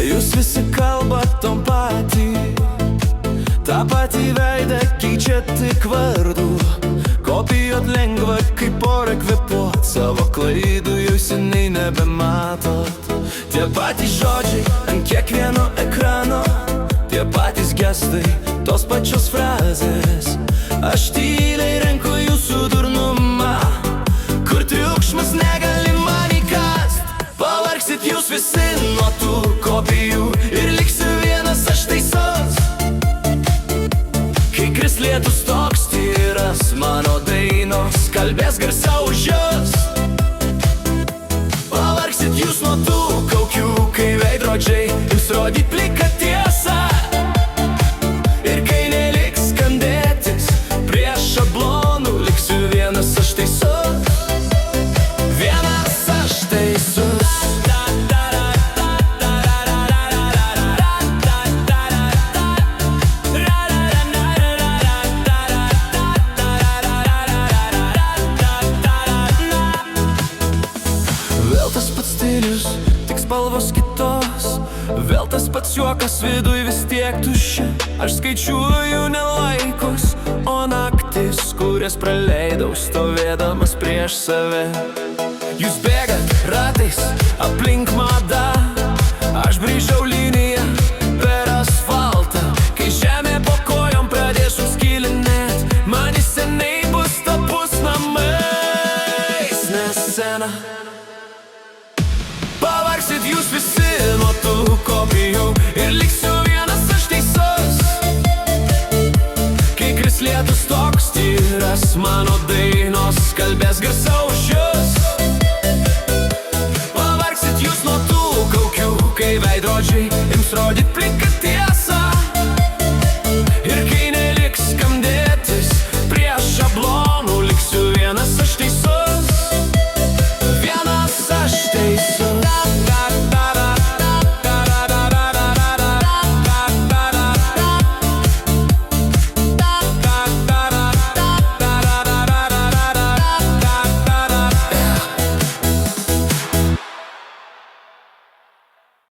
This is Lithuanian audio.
Jūs visi kalbat tom patį, tą patį veidą keičia tik vardų. Kopijuot lengva kaip orą kvėpuot, savo klaidų jau seniai nebematot. Tie patys žodžiai ant kiekvieno ekrano, tie patys gestai, tos pačios frazės. Aš tyliai renku jūsų durnumą, kur triukšmas negali man įkast. Pavargsit jūs visi nuo tų kopijų ir liksiu vienas aš teisus. Kai kris lietus toks tyras, mano dainos kalbės garsiau už jus. Pavargsit jūs nuo tų kaukių, kai veidrodžiai jums rodyt pliką tiesą. Ir kai neliks skambėtis prie šablonų, liksiu vienas aš teisus. Vienas aš teisus. Vėl tas pats stilius, tik spalvos kitos. Vėl tas pats juokas, viduj vis tiek tuščia. Aš skaičiuoju ne laikus, o naktis, kurias praleidau stovėdamas prieš save. Jūs bėgat ratais aplink madą,